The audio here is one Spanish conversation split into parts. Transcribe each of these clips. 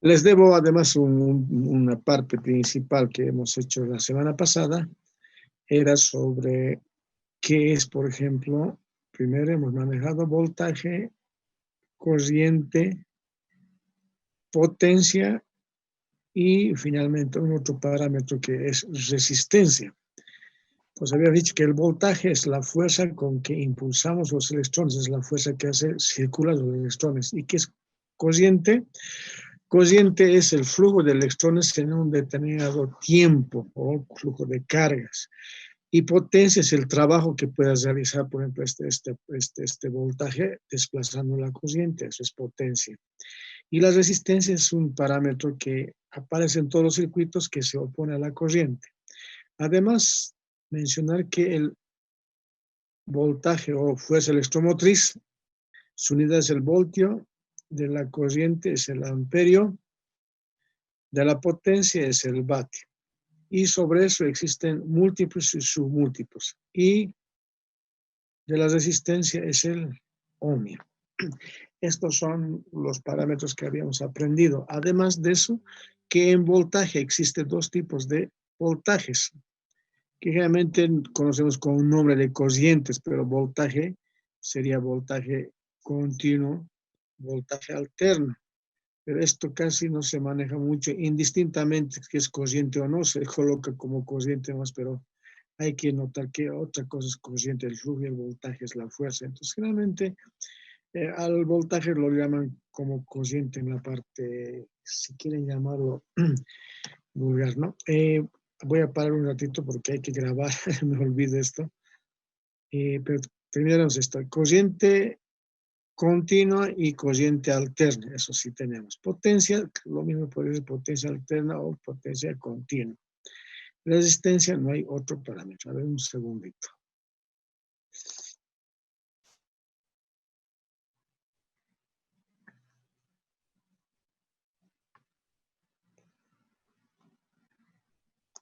Les debo además una parte principal que hemos hecho la semana pasada, era sobre qué es, por ejemplo, primero hemos manejado voltaje, corriente, potencia y finalmente un otro parámetro que es resistencia. Pues había dicho que el voltaje es la fuerza con que impulsamos los electrones, es la fuerza que hace circular los electrones. ¿Y qué es corriente? Corriente es el flujo de electrones en un determinado tiempo o flujo de cargas. Y potencia es el trabajo que puedas realizar, por ejemplo, este voltaje desplazando la corriente, eso es potencia. Y la resistencia es un parámetro que aparece en todos los circuitos que se opone a la corriente. Además, mencionar que el voltaje o fuerza electromotriz, su unidad es el voltio, de la corriente es el amperio, de la potencia es el vatio. Y sobre eso existen múltiplos y submúltiplos. Y de la resistencia es el ohmio. Estos son los parámetros que habíamos aprendido. Además de eso, que en voltaje existen dos tipos de voltajes, que generalmente conocemos con un nombre de corrientes, pero voltaje sería voltaje continuo, voltaje alterno. Pero esto casi no se maneja mucho, indistintamente que es corriente o no, se coloca como corriente más, pero hay que notar que otra cosa es corriente, el flujo y el voltaje es la fuerza. Entonces, generalmente al voltaje lo llaman como corriente en la parte, si quieren llamarlo vulgar, ¿no? Voy a parar un ratito porque hay que grabar, me olvido esto. Pero terminaremos esto. Corriente continua y corriente alterna, eso sí tenemos. Potencia, lo mismo puede ser potencia alterna o potencia continua. Resistencia, no hay otro parámetro. A ver, un segundito.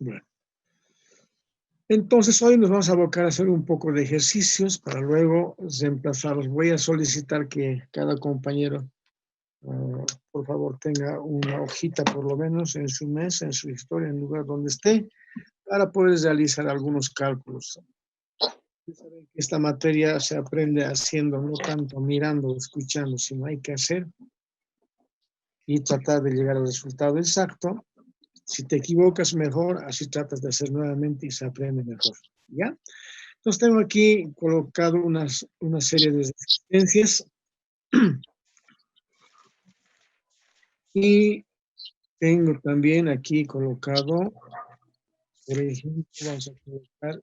Bueno. Entonces, hoy nos vamos a abocar a hacer un poco de ejercicios para luego reemplazarlos. Voy a solicitar que cada compañero, por favor, tenga una hojita por lo menos en su mesa, en su historia, en el lugar donde esté, para poder realizar algunos cálculos. Esta materia se aprende haciendo, no tanto mirando o escuchando, sino hay que hacer y tratar de llegar al resultado exacto. Si te equivocas, mejor, así tratas de hacer nuevamente y se aprende mejor. ¿Ya? Entonces tengo aquí colocado una serie de resistencias y tengo también aquí colocado, por ejemplo, vamos a colocar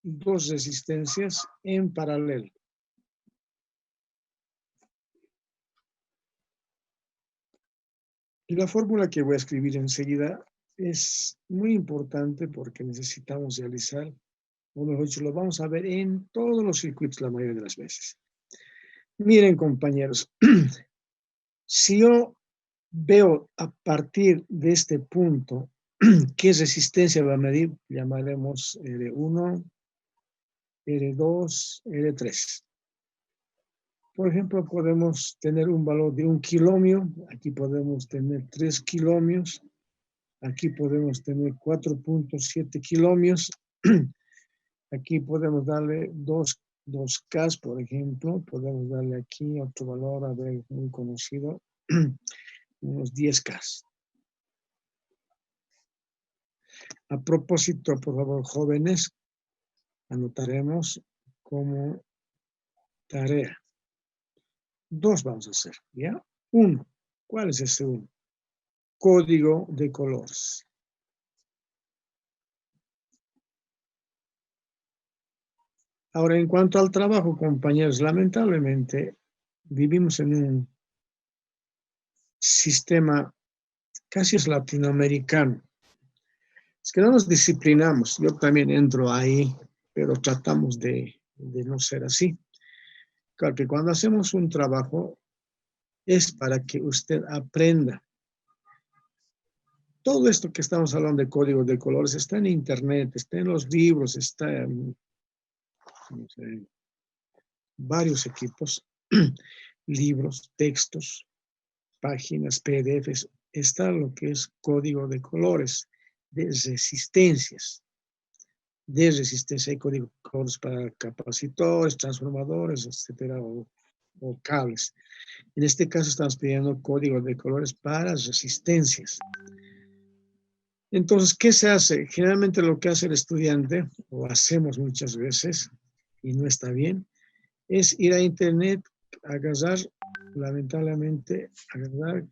dos resistencias en paralelo. Y la fórmula que voy a escribir enseguida es muy importante porque necesitamos realizar, o mejor dicho, lo vamos a ver en todos los circuitos la mayoría de las veces. Miren, compañeros, si yo veo a partir de este punto qué resistencia va a medir, llamaremos R1, R2, R3. Por ejemplo, podemos tener un valor de 1 kilomio, aquí podemos tener 3 kilomios, aquí podemos tener 4.7 kilomios, aquí podemos darle 2K, por ejemplo, podemos darle aquí otro valor, a ver, muy conocido, unos 10K. A propósito, por favor, jóvenes, anotaremos como tarea. 2 vamos a hacer, ¿ya? 1. ¿Cuál es ese 1? Código de colores. Ahora, en cuanto al trabajo, compañeros, lamentablemente vivimos en un sistema casi es latinoamericano. Es que no nos disciplinamos. Yo también entro ahí, pero tratamos de no ser así. Claro que cuando hacemos un trabajo es para que usted aprenda. Todo esto que estamos hablando de códigos de colores está en internet, está en los libros, está en no sé, varios equipos, libros, textos, páginas, PDFs, está lo que es código de colores, de resistencias. De resistencia hay código de colores para capacitores, transformadores, etcétera, o cables. En este caso estamos pidiendo código de colores para resistencias. Entonces, ¿qué se hace? Generalmente lo que hace el estudiante, o hacemos muchas veces, y no está bien, es ir a internet, agarrar, lamentablemente, agarrar,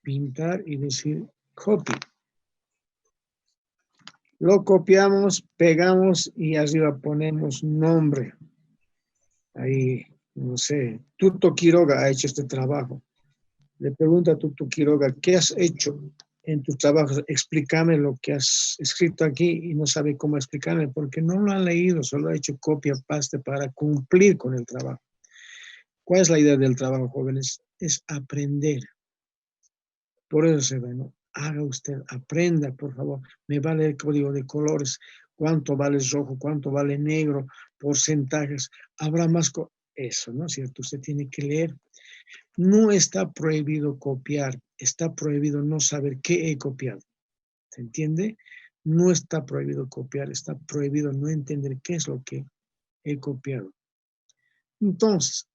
pintar y decir copy. Lo copiamos, pegamos y arriba ponemos nombre. Ahí, no sé, Tuto Quiroga ha hecho este trabajo. Le pregunta a Tuto Quiroga, ¿qué has hecho en tus trabajos? Explícame lo que has escrito aquí, y no sabe cómo explicarme porque no lo ha leído, solo ha hecho copia, paste para cumplir con el trabajo. ¿Cuál es la idea del trabajo, jóvenes? Es aprender. Por eso se ve, ¿no? Haga usted, aprenda, por favor. Me vale el código de colores, cuánto vale rojo, cuánto vale negro, porcentajes. Habrá más eso, ¿no es cierto? Usted tiene que leer. No está prohibido copiar, está prohibido no saber qué he copiado. ¿Se entiende? No está prohibido copiar, está prohibido no entender qué es lo que he copiado. Entonces,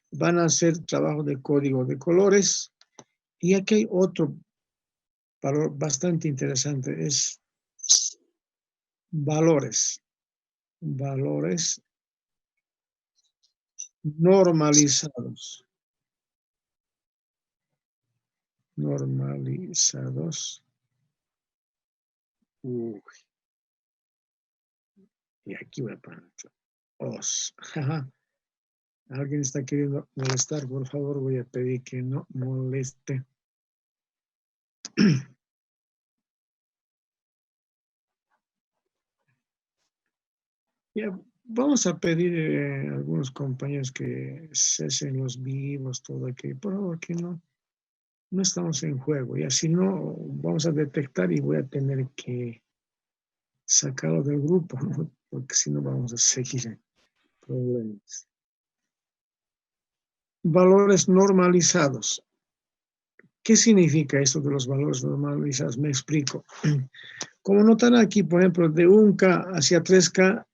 van a hacer trabajo de código de colores. Y aquí hay otro valor bastante interesante, es valores. Valores normalizados. Normalizados. Uy, y aquí voy a poner os. Alguien está queriendo molestar, por favor, voy a pedir que no moleste. Ya, vamos a pedir a algunos compañeros que cesen los vivos, todo aquí, por favor, que no estamos en juego. Y así no, vamos a detectar y voy a tener que sacarlo del grupo, ¿no? Porque si no vamos a seguir en problemas. Valores normalizados. ¿Qué significa esto de los valores normalizados? Me explico. Como notan aquí, por ejemplo, de 1K hacia 3K,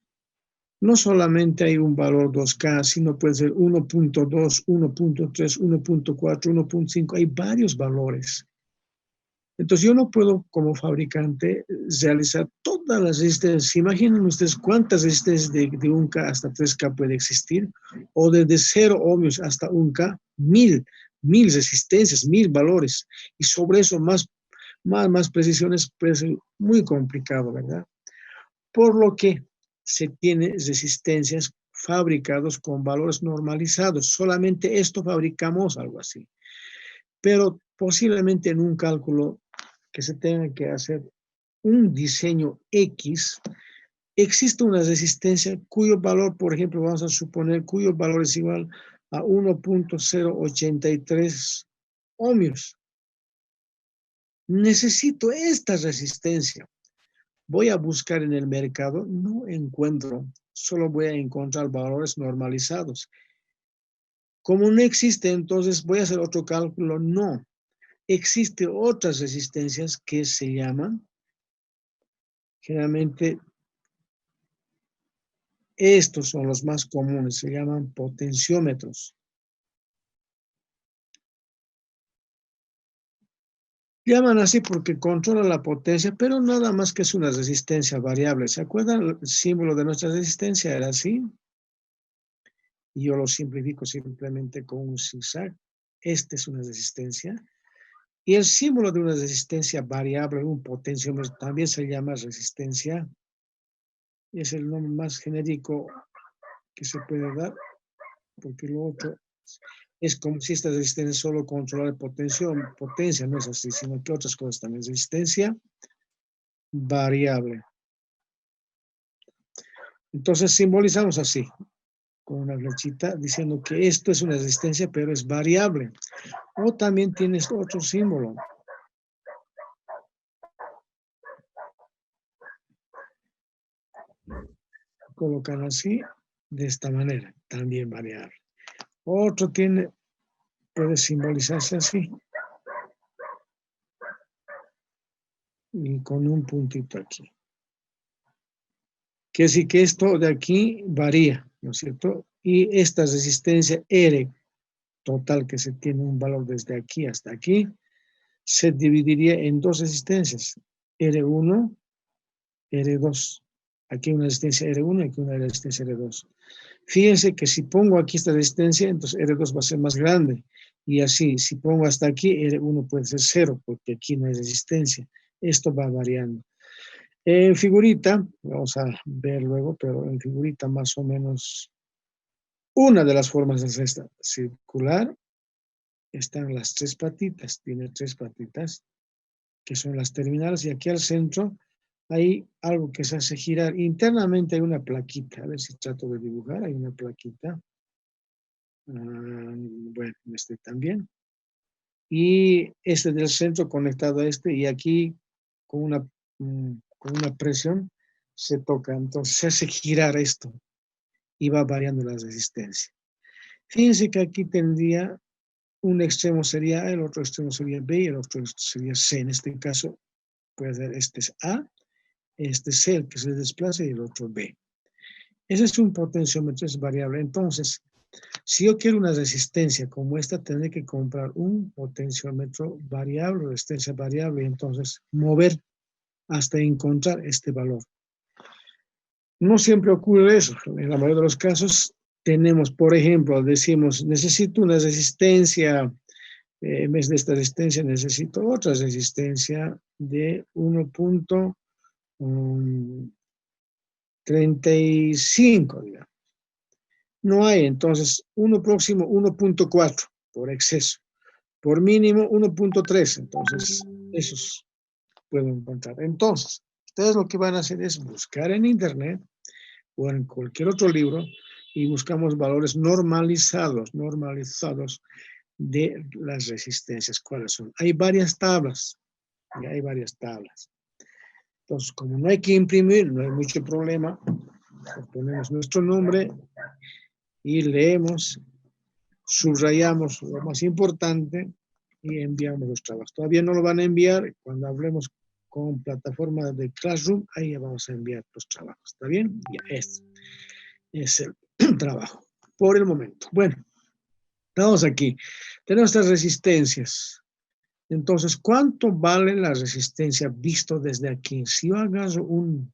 no solamente hay un valor 2K, sino puede ser 1.2, 1.3, 1.4, 1.5. Hay varios valores. Entonces yo no puedo, como fabricante, realizar todas las resistencias. Imaginen ustedes cuántas resistencias de 1K hasta 3K puede existir, o desde 0 ohmios hasta 1K, mil resistencias, 1000 valores. Y sobre eso más precisiones puede ser muy complicado, ¿verdad? Por lo que se tiene resistencias fabricados con valores normalizados. Solamente esto fabricamos, algo así. Pero posiblemente en un cálculo que se tenga que hacer un diseño X, existe una resistencia cuyo valor, por ejemplo, vamos a suponer cuyo valor es igual a 1.083 ohmios. Necesito esta resistencia. Voy a buscar en el mercado, no encuentro, solo voy a encontrar valores normalizados. Como no existe, entonces voy a hacer otro cálculo, no. Existen otras resistencias que se llaman, generalmente, estos son los más comunes, se llaman potenciómetros. Llaman así porque controla la potencia, pero nada más que es una resistencia variable. ¿Se acuerdan? El símbolo de nuestra resistencia era así. Y yo lo simplifico simplemente con un zigzag. Esta es una resistencia. Y el símbolo de una resistencia variable, un potenciómetro, también se llama resistencia. Es el nombre más genérico que se puede dar, porque lo otro es como si esta resistencia solo controlara potencia, no es así, sino que otras cosas también. Resistencia variable. Entonces simbolizamos así, con una flechita, diciendo que esto es una resistencia, pero es variable. O también tienes otro símbolo. Colocan así, de esta manera, también variable. Otro tiene puede simbolizarse así. Y con un puntito aquí. Que sí que esto de aquí varía, ¿no es cierto? Y esta resistencia R total que se tiene un valor desde aquí hasta aquí, se dividiría en dos resistencias, R1, R2. Aquí una resistencia R1 y aquí una resistencia R2. Fíjense que si pongo aquí esta resistencia, entonces R2 va a ser más grande. Y así, si pongo hasta aquí, R1 puede ser 0, porque aquí no hay resistencia. Esto va variando. En figurita, vamos a ver luego, pero en figurita más o menos, una de las formas es esta, circular. Están las tres patitas, tiene tres patitas, que son las terminales, y aquí al centro hay algo que se hace girar. Internamente hay una plaquita, a ver si trato de dibujar, hay una plaquita. Bueno, este también. Y este del centro conectado a este, y aquí con una presión se toca, entonces se hace girar esto y va variando la resistencia. Fíjense que aquí tendría un extremo sería A, el otro extremo sería B y el otro sería C. En este caso puede ser este es A, este es C, el que se desplaza, y el otro B. Ese es un potenciómetro, es variable. Entonces, si yo quiero una resistencia como esta, tendré que comprar un potenciómetro variable, resistencia variable, y entonces mover hasta encontrar este valor. No siempre ocurre eso. En la mayoría de los casos tenemos, por ejemplo, decimos, necesito una resistencia, en vez de esta resistencia necesito otra resistencia de 1.35, digamos. No hay, entonces, uno próximo 1.4 por exceso. Por mínimo 1.3, entonces, esos puedo encontrar. Entonces, ustedes lo que van a hacer es buscar en internet o en cualquier otro libro y buscamos valores normalizados de las resistencias. ¿Cuáles son? Hay varias tablas. Hay varias tablas. Entonces, como no hay que imprimir, no hay mucho problema, ponemos nuestro nombre y leemos, subrayamos lo más importante y enviamos los trabajos. Todavía no lo van a enviar. Cuando hablemos con plataforma de Classroom, ahí ya vamos a enviar los trabajos. ¿Está bien? Ya es el trabajo por el momento. Bueno, estamos aquí. Tenemos estas resistencias. Entonces, ¿cuánto vale la resistencia visto desde aquí? Si yo agarro un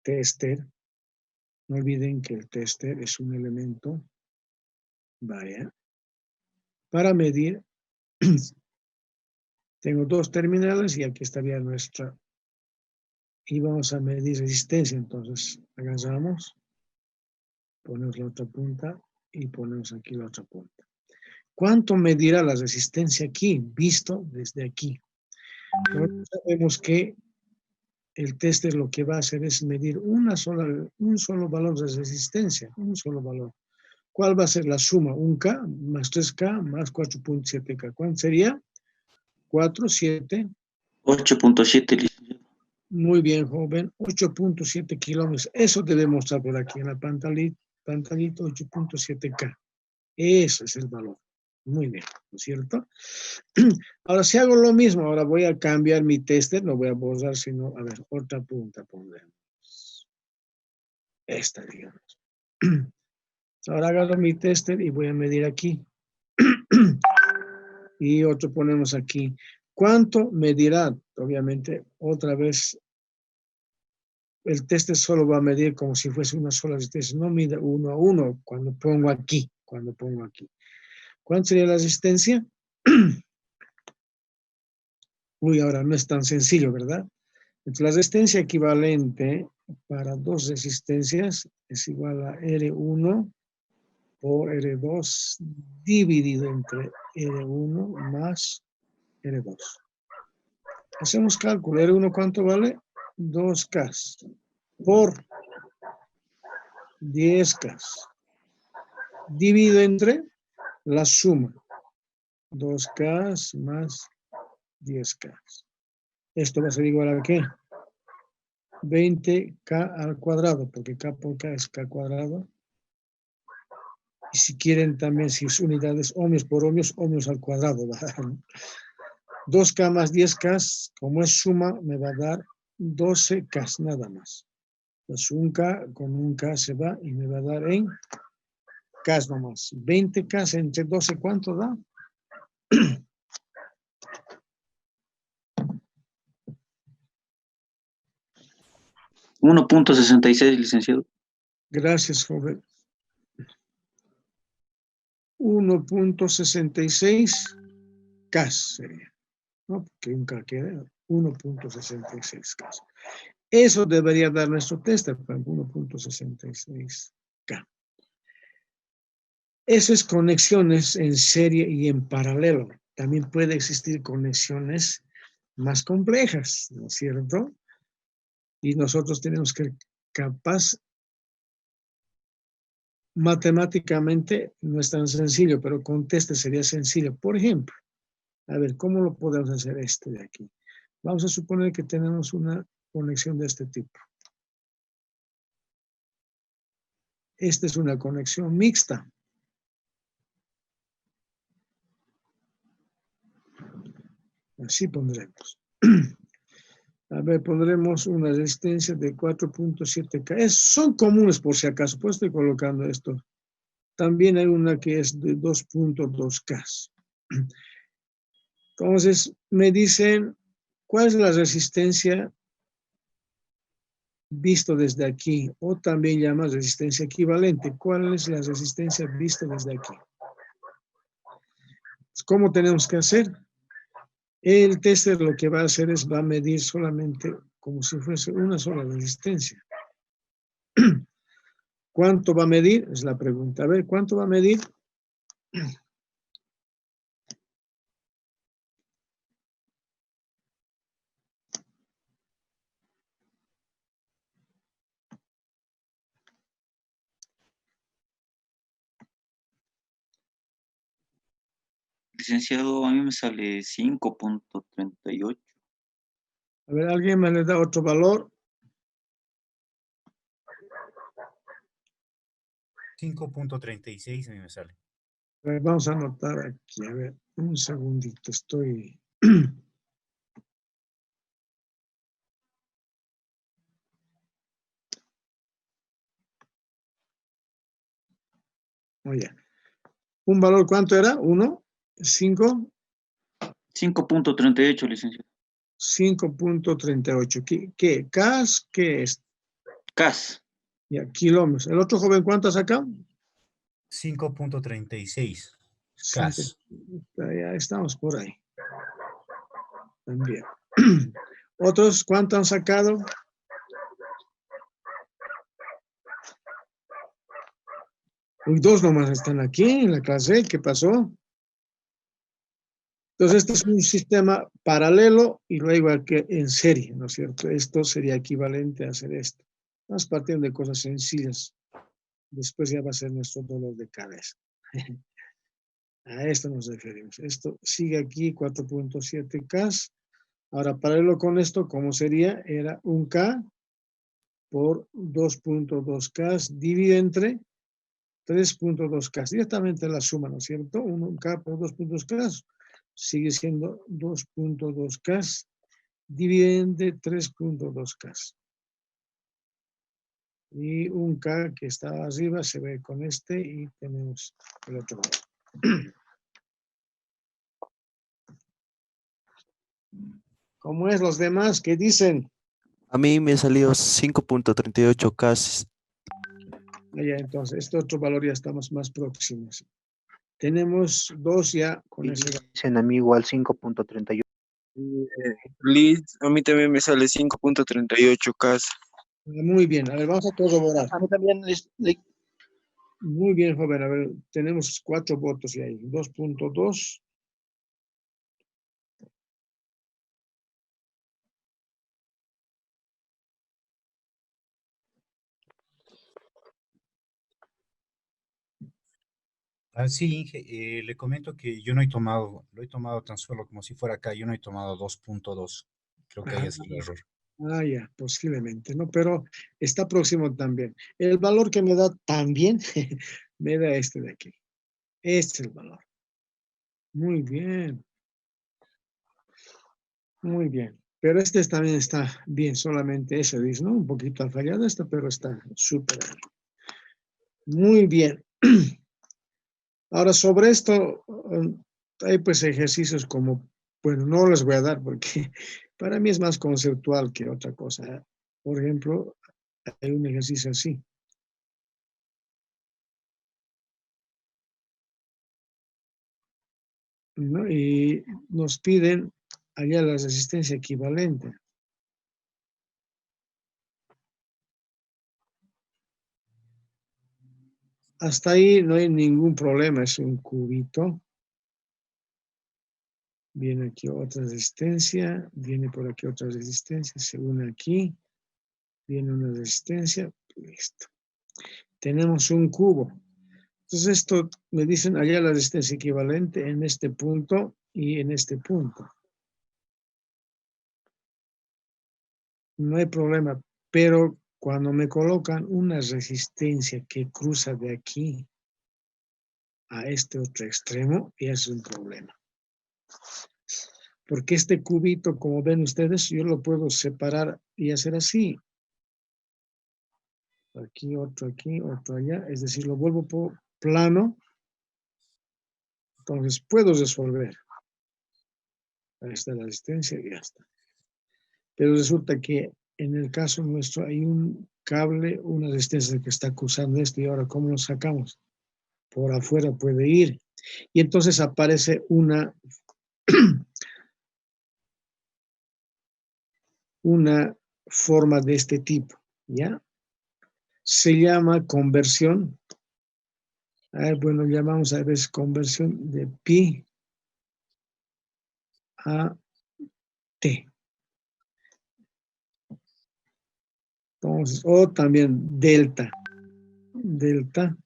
tester, no olviden que el tester es un elemento, vaya, para medir. Tengo dos terminales y aquí estaría nuestra, y vamos a medir resistencia. Entonces, agarramos, ponemos la otra punta y ponemos aquí la otra punta. ¿Cuánto medirá la resistencia aquí, visto desde aquí? Sabemos que el tester lo que va a hacer es medir un solo valor de resistencia, un solo valor. ¿Cuál va a ser la suma? 1K más 3K más 4.7K. ¿Cuánto sería? 4, 7. 8.7, licenciado. Muy bien, joven. 8.7 kilómetros. Eso debe mostrar por aquí en la pantallita 8.7K. Ese es el valor. Muy bien, ¿no es cierto? Ahora, si hago lo mismo, ahora voy a cambiar mi tester, no voy a borrar, sino, a ver, otra punta pondremos. Esta, digamos. Ahora agarro mi tester y voy a medir aquí. Y otro ponemos aquí. ¿Cuánto medirá? Obviamente, otra vez, el tester solo va a medir como si fuese una sola resistencia. No mide 1 a 1 cuando pongo aquí. ¿Cuánto sería la resistencia? Uy, ahora no es tan sencillo, ¿verdad? Entonces, la resistencia equivalente para dos resistencias es igual a R1 por R2 dividido entre R1 más R2. Hacemos cálculo. R1, ¿cuánto vale? 2K por 10K. Dividido entre la suma. 2K más 10K. Esto va a ser igual a ¿qué? 20K al cuadrado, porque K por K es K cuadrado. Y si quieren también, si es unidades ohmios por ohmios, ohmios al cuadrado. 2K más 10K, como es suma, me va a dar 12K nada más. Pues un K con un K se va y me va a dar en K nomás. 20K entre 12, ¿cuánto da? 1.66, licenciado. Gracias, joven. 1.66K sería, ¿no? Porque un K queda 1.66K. Eso debería dar nuestro tester, 1.66K. Eso es conexiones en serie y en paralelo. También puede existir conexiones más complejas, ¿no es cierto? Y nosotros tenemos que capaz, matemáticamente no es tan sencillo, pero con teste sería sencillo. Por ejemplo, a ver, ¿cómo lo podemos hacer este de aquí? Vamos a suponer que tenemos una conexión de este tipo. Esta es una conexión mixta. Así pondremos. A ver, pondremos una resistencia de 4.7K. Son comunes por si acaso, pues estoy colocando esto. También hay una que es de 2.2K. Entonces, me dicen, ¿cuál es la resistencia visto desde aquí? O también llama resistencia equivalente. ¿Cuál es la resistencia vista desde aquí? ¿Cómo tenemos que hacer? El tester lo que va a hacer es, va a medir solamente como si fuese una sola resistencia. ¿Cuánto va a medir? Es la pregunta. A ver, ¿cuánto va a medir? Licenciado, a mí me sale 5.38. A ver, ¿alguien me le da otro valor? 5.36 a mí me sale. A ver, vamos a anotar aquí. A ver, un segundito. Estoy... Oye, ¿un valor cuánto era? ¿1? ¿5? 5.38, licenciado. 5.38. ¿Qué? ¿Cas? ¿Qué es? CAS. Ya, kilómetros. ¿El otro joven cuánto ha sacado? 5.36 Cinco. CAS. Ya estamos por ahí. También. ¿Otros cuánto han sacado? Uy, 2 nomás están aquí en la clase. ¿Qué pasó? Entonces, este es un sistema paralelo y luego aquí en serie, ¿no es cierto? Esto sería equivalente a hacer esto. Vamos partiendo de cosas sencillas. Después ya va a ser nuestro dolor de cabeza. A esto nos referimos. Esto sigue aquí 4.7K. Ahora, paralelo con esto, ¿cómo sería? Era un K por 2.2K divide entre 3.2K. Directamente la suma, ¿no es cierto? 1K por 2.2K sigue siendo 2.2K divide entre 3.2K. Y un K que está arriba se ve con este y tenemos el otro lado. ¿Cómo es los demás? ¿Qué dicen? A mí me salió 5.38K. Allá, entonces, este otro valor ya estamos más próximos. Tenemos 2 ya con ese valor. Dicen a mí igual 5.38. Liz, a mí también me sale 5.38K. Muy bien, a ver, vamos a corroborar. A mí también Muy bien, joven, a ver, tenemos 4 votos y ahí. 2.2. Sí, Inge, le comento que yo no he tomado, lo he tomado tan solo como si fuera acá, yo no he tomado 2.2. Creo que ahí es el error. Ya, posiblemente, ¿no? Pero está próximo también. El valor que me da también Me da este de aquí. Este es el valor. Muy bien. Muy bien. Pero este también está bien, solamente ese dice, ¿no? Un poquito ha fallado esto, pero está súper bien. Muy bien. Ahora, sobre esto, hay pues ejercicios como, bueno, no les voy a dar porque para mí es más conceptual que otra cosa. Por ejemplo, hay un ejercicio así. ¿No? Y nos piden allá la resistencia equivalente. Hasta ahí no hay ningún problema, es un cubito. Viene aquí otra resistencia, viene por aquí otra resistencia, se une aquí, viene una resistencia, listo. Tenemos un cubo. Entonces esto me dicen allá la resistencia equivalente en este punto y en este punto. No hay problema, pero cuando me colocan una resistencia que cruza de aquí a este otro extremo, ya es un problema. Porque este cubito, como ven ustedes, yo lo puedo separar y hacer así. Aquí, otro allá. Es decir, lo vuelvo por plano. Entonces puedo resolver. Ahí está la resistencia y ya está. Pero resulta que en el caso nuestro hay un cable, una resistencia que está cruzando esto y ahora ¿cómo lo sacamos? Por afuera puede ir. Y entonces aparece una forma de este tipo, ¿ya? Se llama conversión. Bueno, llamamos a veces conversión de pi a t. Entonces, o también delta. Delta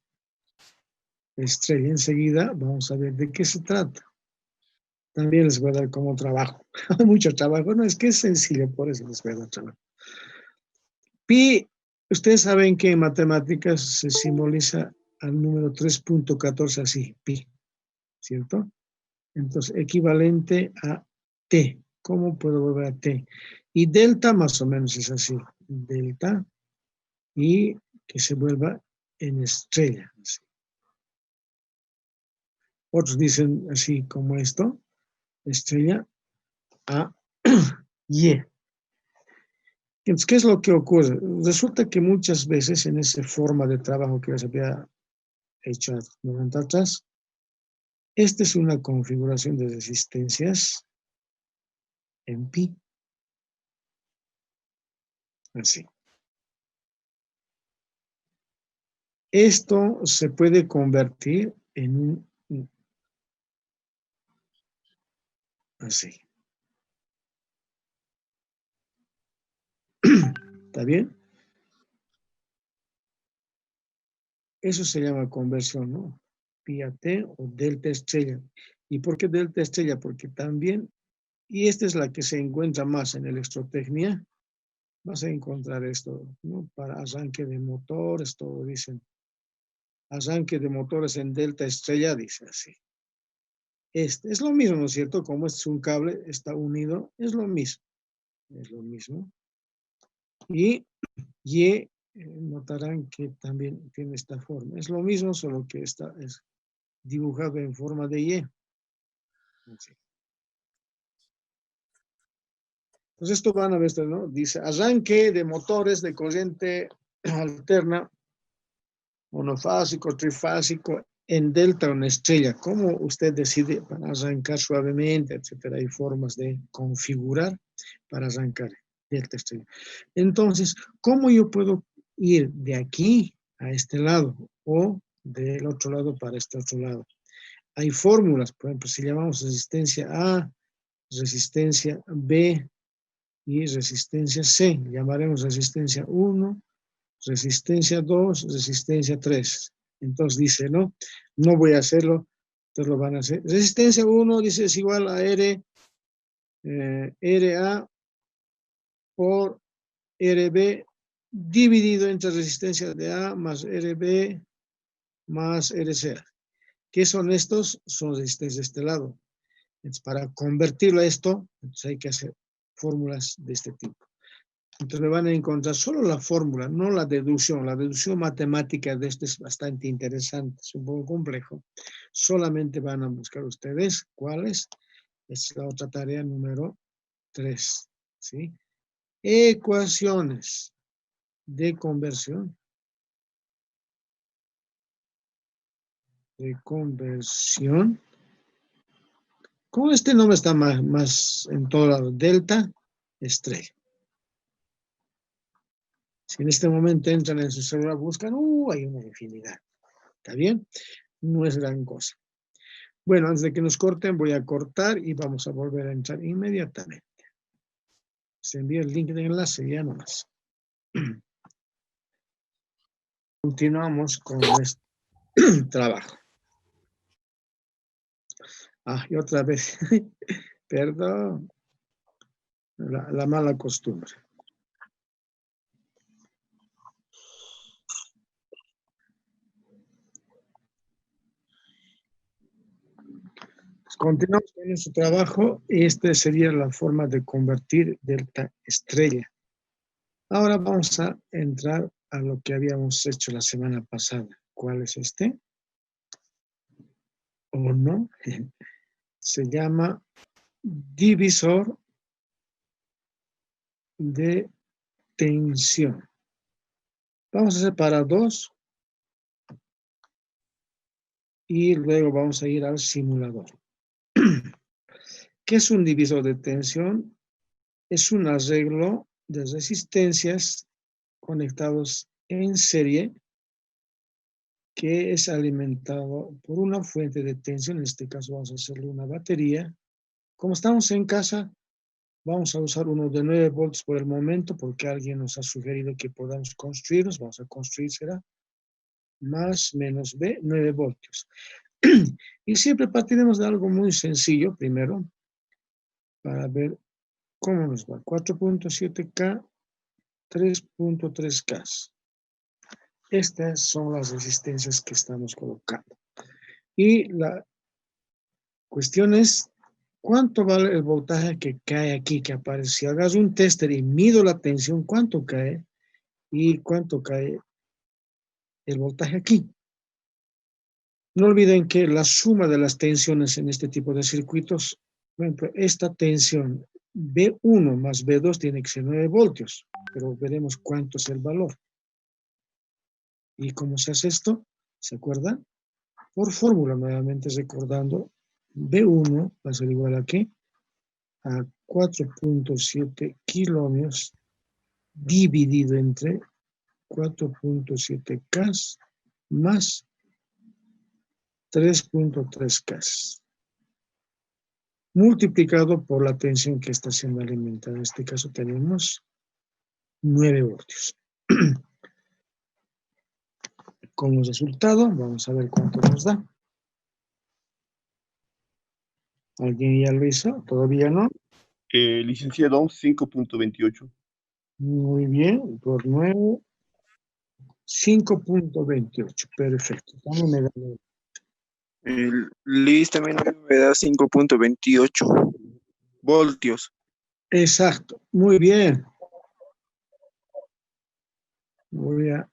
estrella. Enseguida vamos a ver de qué se trata. También les voy a dar como trabajo. Mucho trabajo. No, es que es sencillo, por eso les voy a dar trabajo. Pi, ustedes saben que en matemáticas se simboliza al número 3.14 así, pi, ¿cierto? Entonces, equivalente a t. ¿Cómo puedo volver a t? Y delta más o menos es así, delta, y que se vuelva en estrella. Así. Otros dicen así como esto, estrella a y. Entonces, ¿qué es lo que ocurre? Resulta que muchas veces en esa forma de trabajo que les había hecho un momento atrás, esta es una configuración de resistencias en pi. Así. Esto se puede convertir en un así. ¿Está bien? Eso se llama conversión, ¿no? Pi a t o delta estrella. ¿Y por qué delta estrella? Porque también, y esta es la que se encuentra más en electrotecnia, vas a encontrar esto, ¿no? Para arranque de motores, todo dicen. Arranque de motores en delta estrella, dice así. Este es lo mismo, ¿no es cierto? Como este es un cable, está unido, es lo mismo. Es lo mismo. Y notarán que también tiene esta forma. Es lo mismo, solo que está es dibujado en forma de Y. Así. Entonces esto van a ver, ¿no? Dice, arranque de motores de corriente alterna, monofásico, trifásico, en delta o en estrella. ¿Cómo usted decide para arrancar suavemente, etcétera? Hay formas de configurar para arrancar delta estrella. Entonces, ¿cómo yo puedo ir de aquí a este lado o del otro lado para este otro lado? Hay fórmulas, por ejemplo, si llamamos resistencia A, resistencia B y resistencia C, llamaremos resistencia 1, resistencia 2, resistencia 3. Entonces dice, no voy a hacerlo, entonces lo van a hacer. Resistencia 1 dice es igual a RA por RB dividido entre resistencia de A más RB más RCA. ¿Qué son estos? Son resistencias de este lado. Entonces, para convertirlo a esto, entonces hay que hacer fórmulas de este tipo. Entonces me van a encontrar solo la fórmula, no la deducción. La deducción matemática de esto es bastante interesante, es un poco complejo. Solamente van a buscar ustedes cuáles. Es la otra tarea número 3. ¿Sí? Ecuaciones de conversión. Con este nombre está más en todo lado. Delta, estrella. Si en este momento entran en su celular, buscan, hay una infinidad. ¿Está bien? No es gran cosa. Bueno, antes de que nos corten, voy a cortar y vamos a volver a entrar inmediatamente. Se envía el link de enlace, ya nomás. Continuamos con nuestro trabajo. Y otra vez, perdón, la mala costumbre. Continuamos con nuestro trabajo. Esta sería la forma de convertir delta estrella. Ahora vamos a entrar a lo que habíamos hecho la semana pasada. ¿Cuál es este? ¿O no? Se llama divisor de tensión. Vamos a separar dos y luego vamos a ir al simulador. ¿Qué es un divisor de tensión? Es un arreglo de resistencias conectados en serie que es alimentado por una fuente de tensión. En este caso vamos a hacerle una batería. Como estamos en casa, vamos a usar uno de 9 voltios por el momento porque alguien nos ha sugerido que podamos construirlos. Vamos a construir, será más menos B, 9 voltios. Y siempre partiremos de algo muy sencillo primero para ver cómo nos va. 4.7K, 3.3K. Estas son las resistencias que estamos colocando. Y la cuestión es, ¿cuánto vale el voltaje que cae aquí, que aparece? Si hagas un tester y mido la tensión, ¿cuánto cae? Y cuánto cae el voltaje aquí. No olviden que la suma de las tensiones en este tipo de circuitos, por ejemplo, esta tensión B1 más B2 tiene que ser 9 voltios, pero veremos cuánto es el valor. ¿Y cómo se hace esto? ¿Se acuerdan? Por fórmula, nuevamente recordando, B1 va a ser igual a ¿qué? A 4.7 kiloohmios dividido entre 4.7 K más 3.3 K. Multiplicado por la tensión que está siendo alimentada. En este caso tenemos 9 voltios. Como resultado, vamos a ver cuánto nos da. ¿Alguien ya lo hizo? ¿Todavía no? Licenciado, 5.28. Muy bien, por 9, 5.28. Perfecto. También me da El Liz también me da 5.28 voltios. exacto. Muy bien. Voy a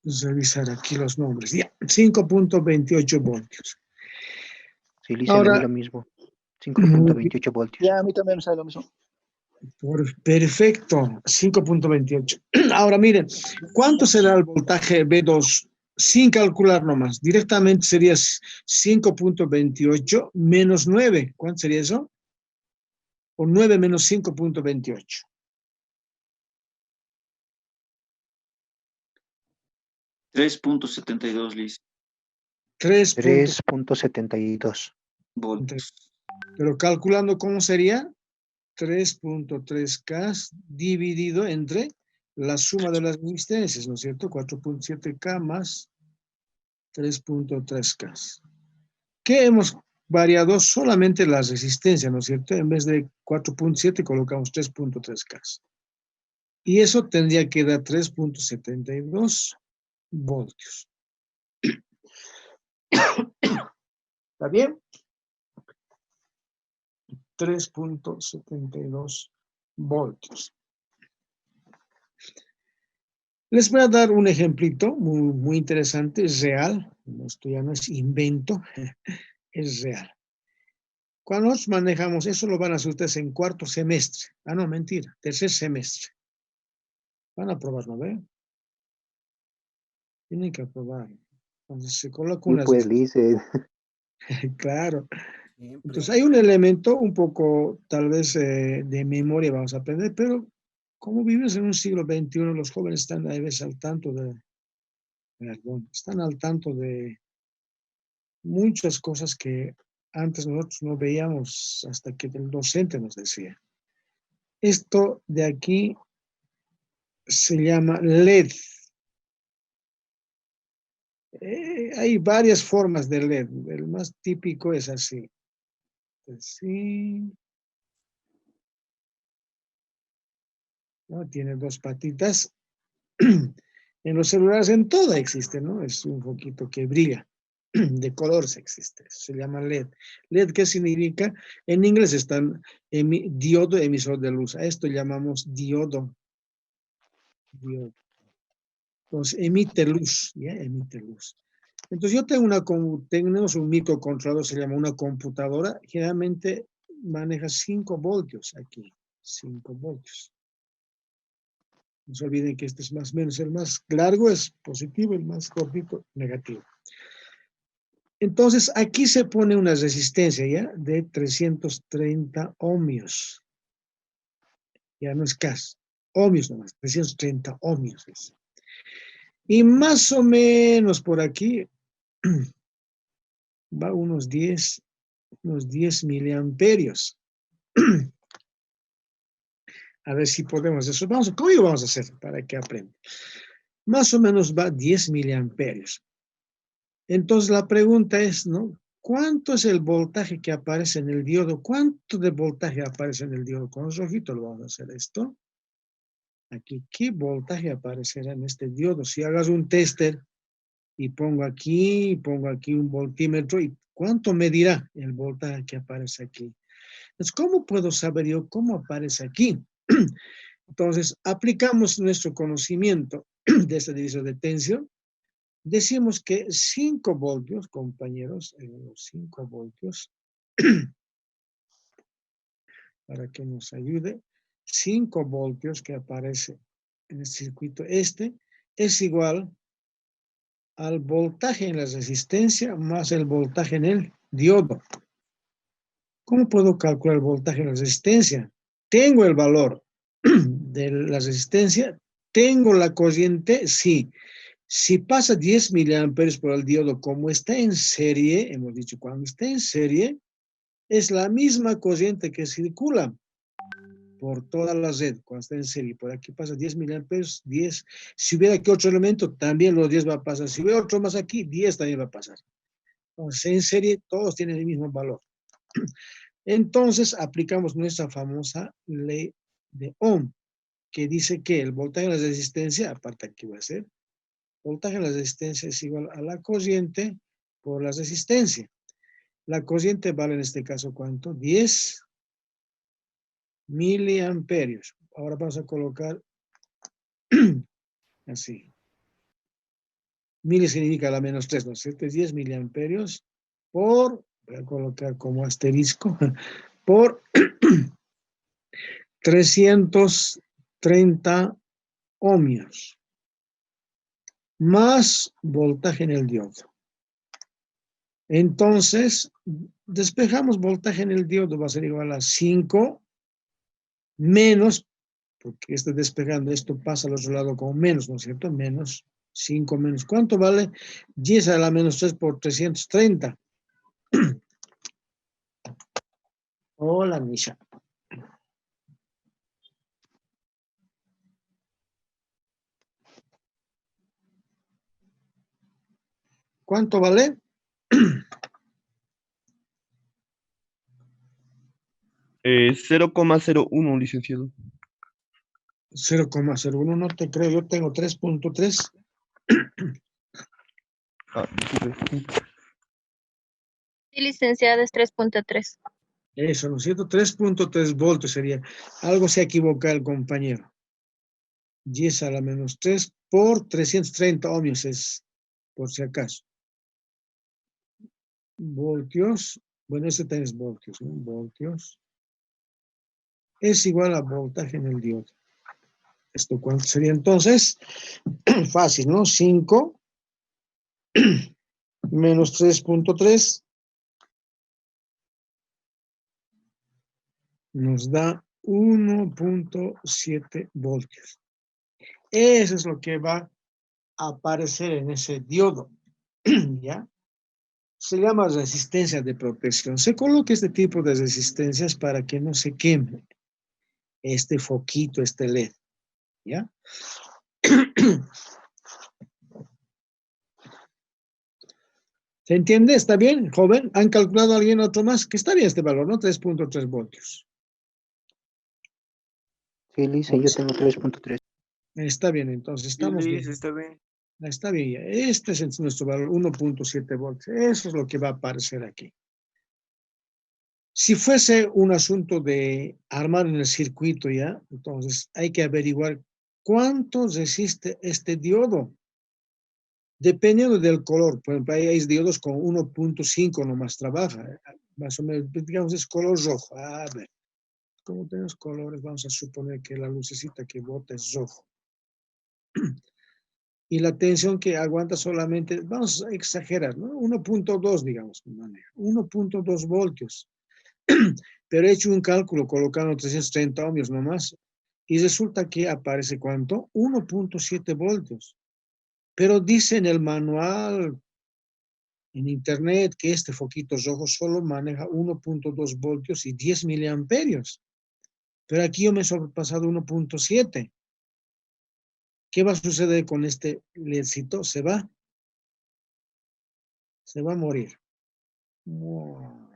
revisar aquí los nombres. Ya, 5.28 voltios. Sí, Lice, Ahora, a mí lo mismo. 5.28 voltios. Ya, a mí también me sale lo mismo. Perfecto, 5.28. Ahora miren, ¿cuánto será el voltaje B2? Sin calcular nomás, directamente sería 5.28 menos 9. ¿Cuánto sería eso? O 9 menos 5.28. 3.72 Liz. 3.72. Voltios. Pero calculando cómo sería, 3.3K dividido entre la suma de las resistencias, ¿no es cierto? 4.7K más 3.3K. ¿Qué hemos variado? Solamente la resistencia, ¿no es cierto? En vez de 4.7 colocamos 3.3K. Y eso tendría que dar 3.72 voltios. ¿Está bien? 3.72 voltios. Les voy a dar un ejemplito muy interesante, es real. Esto ya no es invento, es real. Cuando nos manejamos, eso lo van a hacer ustedes en cuarto semestre. Ah, no, mentira, tercer semestre. Van a probar, ¿no ven? Tienen que aprobar. Entonces se coloca Y unas... pues dice, Claro. Siempre. Entonces hay un elemento un poco, tal vez, de memoria vamos a aprender, pero como vivimos en un siglo XXI, los jóvenes están a veces al tanto están al tanto de muchas cosas que antes nosotros no veíamos hasta que el docente nos decía. Esto de aquí se llama LED. Hay varias formas de LED. El más típico es así. Así. ¿No? Tiene dos patitas. En los celulares en todo existe, ¿no? Es un foquito que brilla. De colores existe. Se llama LED. LED, ¿qué significa? En inglés están diodo, emisor de luz. A esto llamamos diodo. Diodo. Entonces, emite luz, ¿ya? Emite luz. Entonces, tenemos un microcontrolador, se llama una computadora, generalmente maneja 5 voltios aquí, 5 voltios. No se olviden que este es más o menos, el más largo es positivo, el más cortito, negativo. Entonces, aquí se pone una resistencia, ¿ya? De 330 ohmios. Ya no es CAS, ohmios nomás, 330 ohmios es. Y más o menos por aquí va unos 10 miliamperios. A ver si podemos eso. ¿Cómo lo vamos a hacer para que aprenda? Más o menos va 10 miliamperios. Entonces la pregunta es, ¿no? ¿Cuánto es el voltaje que aparece en el diodo? ¿Cuánto de voltaje aparece en el diodo? Con los rojitos lo vamos a hacer esto. Aquí, ¿qué voltaje aparecerá en este diodo? Si hagas un tester y pongo aquí un voltímetro, ¿y cuánto medirá el voltaje que aparece aquí? Entonces, ¿cómo puedo saber yo cómo aparece aquí? Entonces, aplicamos nuestro conocimiento de este divisor de tensión. Decimos que 5 voltios, compañeros, 5 voltios, para que nos ayude, 5 voltios que aparece en el circuito es igual al voltaje en la resistencia más el voltaje en el diodo. ¿Cómo puedo calcular el voltaje en la resistencia? Tengo el valor de la resistencia, tengo la corriente, sí. Si pasa 10 miliamperios por el diodo, como está en serie, hemos dicho, cuando está en serie, es la misma corriente que circula por toda la red, cuando está en serie. Por aquí pasa 10 miliamperios, 10. Si hubiera aquí otro elemento, también los 10 va a pasar. Si hubiera otro más aquí, 10 también va a pasar. Entonces, en serie, todos tienen el mismo valor. Entonces, aplicamos nuestra famosa ley de Ohm, que dice que el voltaje de la resistencia, aparte aquí va a ser, voltaje de la resistencia es igual a la corriente por la resistencia. La corriente vale en este caso, ¿cuánto? 10 miliamperios. Ahora vamos a colocar así. Mili significa la menos 3, ¿no es cierto? 10 miliamperios por, voy a colocar como asterisco, por 330 ohmios, más voltaje en el diodo. Entonces, despejamos voltaje en el diodo, va a ser igual a 5 menos, porque está despejando, esto pasa al otro lado como menos, ¿no es cierto? Menos 5 menos. ¿Cuánto vale? 10 a la menos 3 por 330. Hola, Misha. ¿Cuánto vale? 0,01, licenciado. 0,01, no te creo, yo tengo 3.3. Ah, disculpe. Sí, licenciada, es 3.3. Eso, ¿no es cierto? 3.3 voltios sería. Algo se equivoca el compañero. 10 a la menos 3 por 330 ohmios es, por si acaso. Voltios. Bueno, este también es voltios, ¿no? Voltios. Es igual a voltaje en el diodo. ¿Esto cuánto sería entonces? Fácil, ¿no? 5 menos 3.3 nos da 1.7 voltios. Eso es lo que va a aparecer en ese diodo. ¿Ya? Se llama resistencia de protección. Se coloca este tipo de resistencias para que no se queme este foquito, este LED. ¿Ya? ¿Se entiende? ¿Está bien, joven? ¿Han calculado alguien otro más? Que está bien este valor, ¿no? 3.3 voltios. Sí, Lisa, yo tengo 3.3. Está bien, entonces Sí, estamos Liz, bien. está bien. Está bien ya. Este es nuestro valor, 1.7 voltios. Eso es lo que va a aparecer aquí. Si fuese un asunto de armar en el circuito ya, entonces hay que averiguar cuánto resiste este diodo. Dependiendo del color, por ejemplo, hay diodos con 1.5 nomás trabaja, más o menos, digamos, es color rojo. A ver, como tenemos colores, vamos a suponer que la lucecita que bota es rojo. Y la tensión que aguanta solamente, vamos a exagerar, ¿no? 1.2, digamos, 1.2 voltios. Pero he hecho un cálculo colocando 330 ohmios nomás, y resulta que aparece ¿cuánto? 1.7 voltios. Pero dice en el manual, en internet, que este foquito rojo solo maneja 1.2 voltios y 10 miliamperios. Pero aquí yo me he sobrepasado 1.7. ¿Qué va a suceder con este LEDcito? Se va a morir. No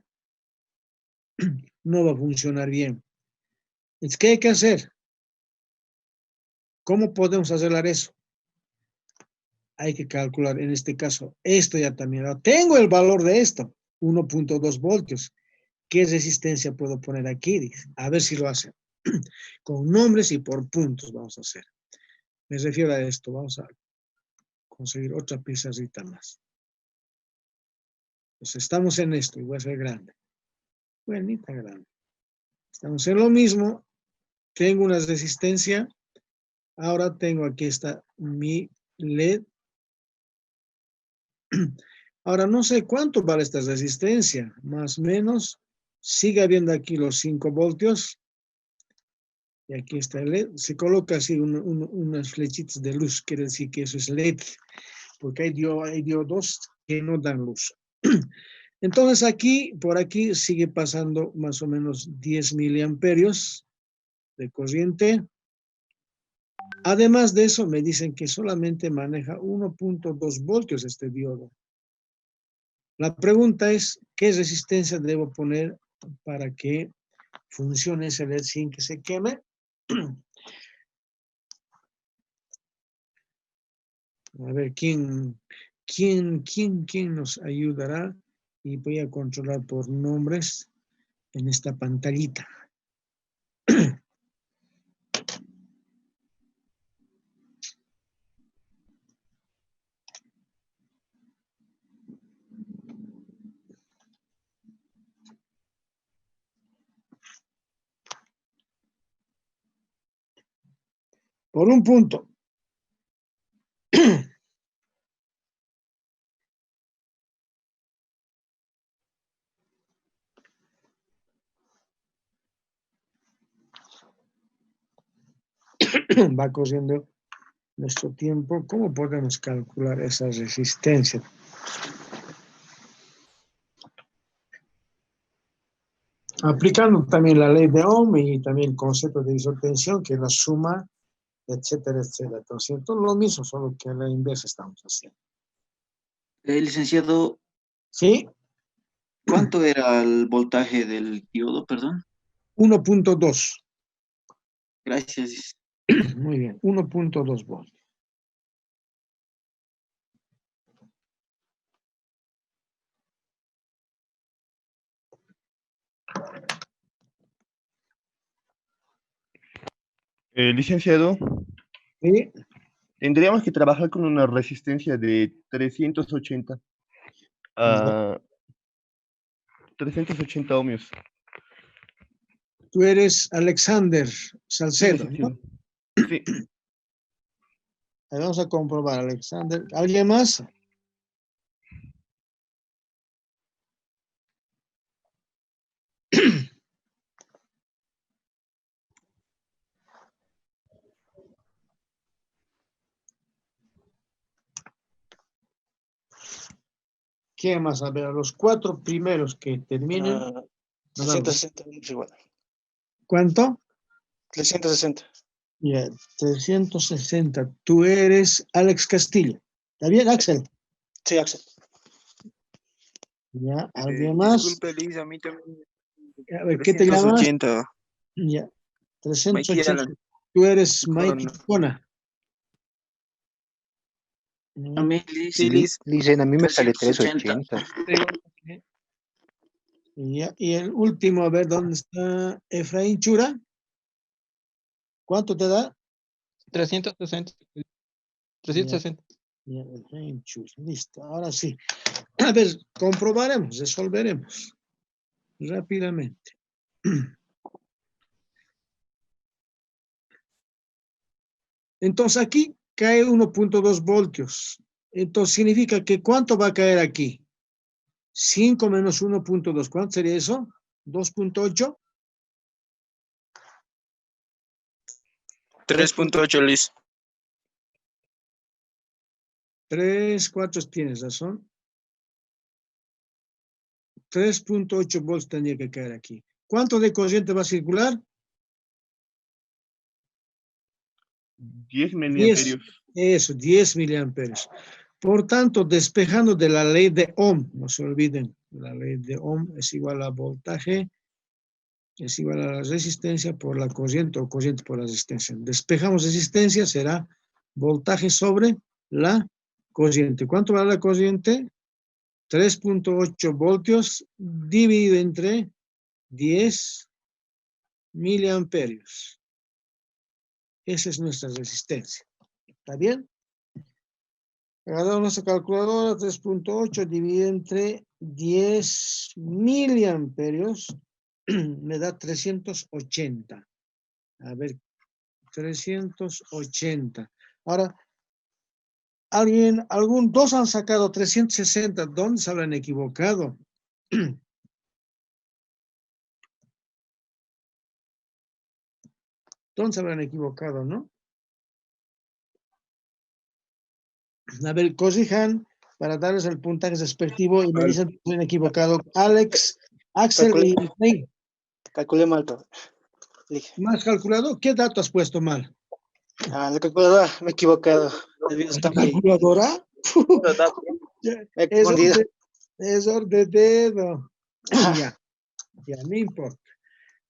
va a funcionar bien. ¿Qué hay que hacer? ¿Cómo podemos arreglar eso? Hay que calcular, en este caso, esto ya también. Tengo el valor de esto, 1.2 voltios. ¿Qué resistencia puedo poner aquí? Dice. A ver si lo hace. Con nombres y por puntos vamos a hacer. Me refiero a esto. Vamos a conseguir otra pizarrita más. Pues estamos en esto y voy a ser grande. Buenita grande. Estamos en lo mismo. Tengo una resistencia. Ahora tengo aquí está mi LED. Ahora no sé cuánto vale esta resistencia. Más o menos. Sigue habiendo aquí los 5 voltios. Y aquí está el LED. Se coloca así unas flechitas de luz. Quiere decir que eso es LED. Porque hay diodos que no dan luz. Entonces aquí, por aquí sigue pasando más o menos 10 miliamperios de corriente. Además de eso, me dicen que solamente maneja 1.2 voltios este diodo. La pregunta es, ¿qué resistencia debo poner para que funcione ese LED sin que se queme? A ver, ¿quién nos ayudará? Y voy a controlar por nombres en esta pantallita. Por un punto. Va corriendo nuestro tiempo. ¿Cómo podemos calcular esa resistencia? Aplicando también la ley de Ohm y también el concepto de isotensión, que es la suma, etcétera, etcétera. Entonces, todo lo mismo, solo que a la inversa estamos haciendo. Licenciado, ¿Sí? ¿cuánto era el voltaje del diodo, perdón? 1.2. Gracias. Muy bien, 1.2 voltios. Licenciado, ¿Sí? tendríamos que trabajar con una resistencia de 380 a 380 ohmios. Tú eres Alexander Sí, Salcedo, ¿no? licenciado. Sí. Ahí vamos a comprobar, Alexander. ¿Alguien más? ¿Quién más? A ver, a los 4 primeros que terminen. Ah, nos vamos. 360 es igual. ¿Cuánto? 360. Ya, 360. Tú eres Alex Castillo. ¿Está bien, Axel? Sí, Axel. Ya, ¿alguien más? Disculpe, Liz, a mí también. A ver, ¿qué te llamas? 380. Ya, Mikey 380. Alan. Tú eres Chicona. Mike Chicona. A mí, Liz, Sí, Liz. Dicen, a mí me sale 380. 380. Ya, y el último, a ver, ¿dónde está Efraín Chura? ¿Cuánto te da? 360. 360. Ya, Efraín Chura, listo, ahora sí. A ver, comprobaremos, resolveremos rápidamente. Entonces aquí cae 1.2 voltios. Entonces significa que ¿cuánto va a caer aquí? 5 menos 1.2, ¿cuánto sería eso? 2.8. 3.8, Liz. 3, 4, tienes razón. 3.8 volts tendría que caer aquí. ¿Cuánto de corriente va a circular? 10 miliamperios. Eso, 10 miliamperios. Por tanto, despejando de la ley de Ohm, no se olviden, la ley de Ohm es igual a voltaje, es igual a la resistencia por la corriente o corriente por la resistencia. Despejamos resistencia, será voltaje sobre la corriente. ¿Cuánto vale la corriente? 3.8 voltios dividido entre 10 miliamperios. Esa es nuestra resistencia. ¿Está bien? Agarramos nuestra calculadora, 3.8 dividido entre 10 miliamperios, me da 380. A ver, 380. Ahora, dos han sacado 360. ¿Dónde se habrán equivocado? ¿Dónde se habrán equivocado, no? A ver, corrijan para darles el puntaje respectivo y me dicen que se han equivocado. Alex, Axel y Ney. Calculé mal todo. Dije, ¿Más calculado? ¿Qué dato has puesto mal? la calculadora, me he equivocado. Debió estar ahí. ¿Calculadora? Me he confundido. Error de dedo. Ya, no importa.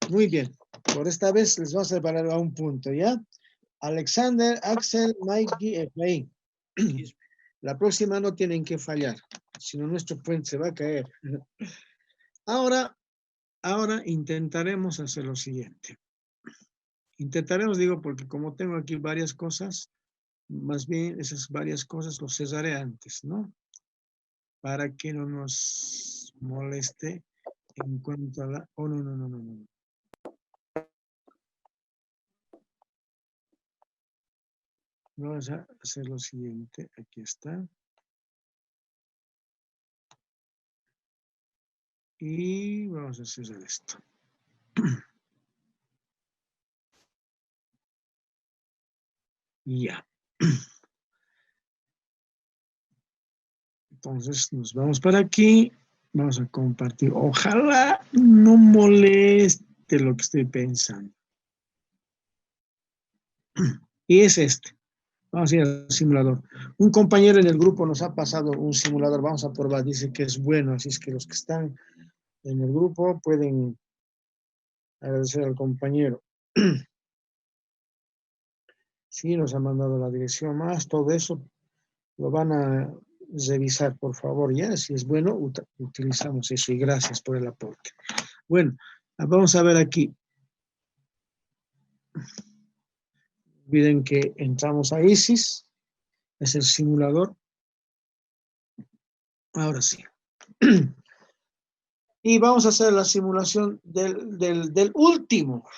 Muy bien. Por esta vez les vamos a separar a un punto, ¿ya? Alexander, Axel, Mikey, Efraín. La próxima no tienen que fallar, si no nuestro puente se va a caer. Ahora intentaremos hacer lo siguiente. Intentaremos, digo, porque como tengo aquí varias cosas, más bien esas varias cosas los cesaré antes, ¿no? Para que no nos moleste en cuanto a la... Oh, no. Vamos a hacer lo siguiente. Aquí está. Y vamos a hacer esto. Ya. Entonces nos vamos para aquí. Vamos a compartir. Ojalá no moleste lo que estoy pensando. Y es este. Vamos a ir al simulador. Un compañero en el grupo nos ha pasado un simulador. Vamos a probar. Dice que es bueno. Así es que los que están en el grupo pueden agradecer al compañero. Sí, nos ha mandado la dirección más. Todo eso lo van a revisar, por favor. Ya, si es bueno, utilizamos eso. Y gracias por el aporte. Bueno, vamos a ver aquí. Olviden que entramos a ISIS, es el simulador. Ahora sí. Y vamos a hacer la simulación del último.